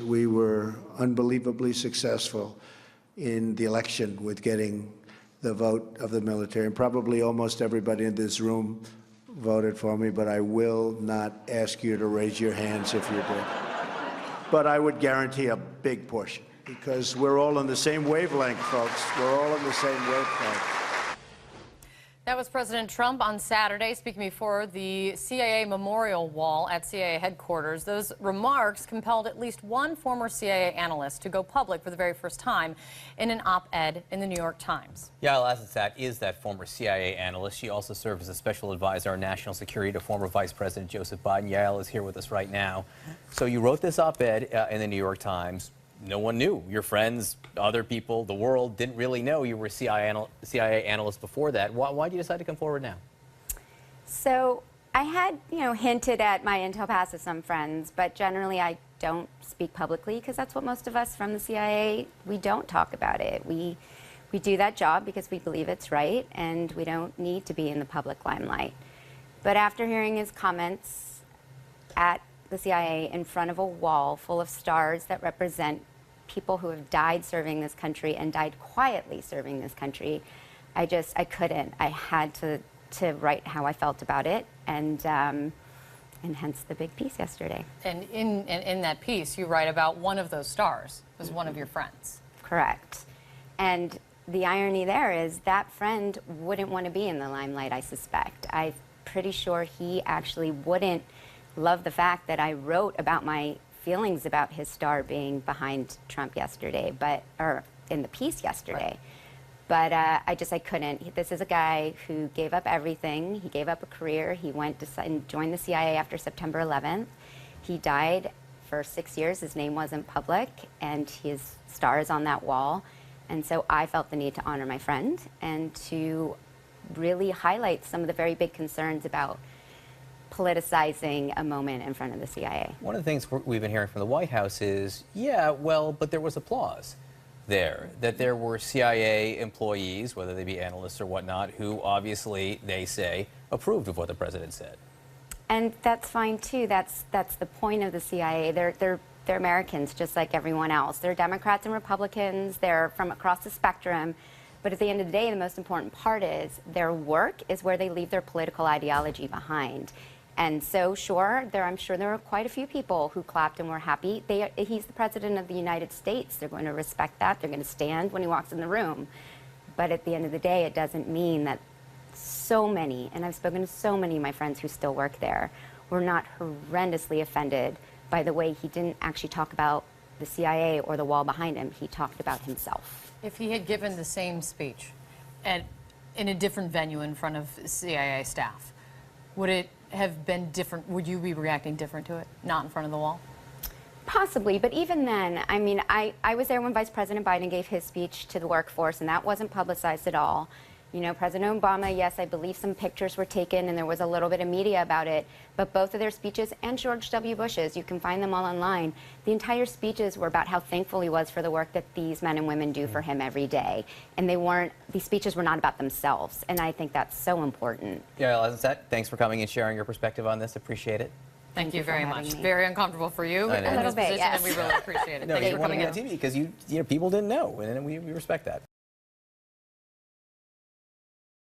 We were unbelievably successful in the election with getting the vote of the military, and probably almost everybody in this room voted for me, but I will not ask you to raise your hands if you did. But I would guarantee a big portion, because we're all on the same wavelength, folks. We're all on the same wavelength. That was President Trump on Saturday speaking before the CIA memorial wall at CIA headquarters. Those remarks compelled at least one former CIA analyst to go public for the very first time in an op-ed in the New York Times. Yael Azansat is that former CIA analyst. She also served as a special advisor on national security to former Vice President Joseph Biden. Yael is here with us right now. So you wrote this op-ed in the New York Times. No one knew. Your friends, other people, the world didn't really know you were a CIA analyst before that. Why did you decide to come forward now? So I had, hinted at my intel past to some friends, but generally I don't speak publicly because that's what most of us from the CIA, we don't talk about it. We do that job because we believe it's right, and we don't need to be in the public limelight. But after hearing his comments at the CIA in front of a wall full of stars that represent people who have died serving this country and died quietly serving this country, I couldn't. I had to write how I felt about it, and hence the big piece yesterday. And in that piece, you write about one of those stars was one of your friends. Correct. And the irony there is that friend wouldn't want to be in the limelight, I suspect. I'm pretty sure he actually wouldn't love the fact that I wrote about my feelings about his star being behind Trump yesterday, or in the piece yesterday. Right. But I couldn't. This is a guy who gave up everything. He gave up a career. He went and joined the CIA after September 11th. He died for 6 years. His name wasn't public, and his star is on that wall. And so I felt the need to honor my friend and to really highlight some of the very big concerns about politicizing a moment in front of the CIA. One of the things we've been hearing from the White House is, yeah, well, but there was applause there, that there were CIA employees, whether they be analysts or whatnot, who obviously, they say, approved of what the president said. And that's fine, too. That's the point of the CIA. They're Americans, just like everyone else. They're Democrats and Republicans. They're from across the spectrum. But at the end of the day, the most important part is their work is where they leave their political ideology behind. And so, I'm sure there were quite a few people who clapped and were happy. He's the president of the United States. They're going to respect that. They're going to stand when he walks in the room. But at the end of the day, it doesn't mean that so many, and I've spoken to so many of my friends who still work there, were not horrendously offended by the way he didn't actually talk about the CIA or the wall behind him. He talked about himself. If he had given the same speech in a different venue in front of CIA staff, would it have been different? Would you be reacting different to it, not in front of the wall? Possibly, but even then, I mean, I was there when Vice President Biden gave his speech to the workforce, and that wasn't publicized at all. President Obama, yes, I believe some pictures were taken and there was a little bit of media about it, but both of their speeches, and George W. Bush's, you can find them all online, the entire speeches were about how thankful he was for the work that these men and women do for him every day. And these speeches were not about themselves, and I think that's so important. Yeah, Azansat, thanks for coming and sharing your perspective on this. Appreciate it. Thank you very much. Very uncomfortable for you in this position, yes. and we really appreciate it. No, Thanks you for want to coming be in. on TV because people didn't know, and we respect that.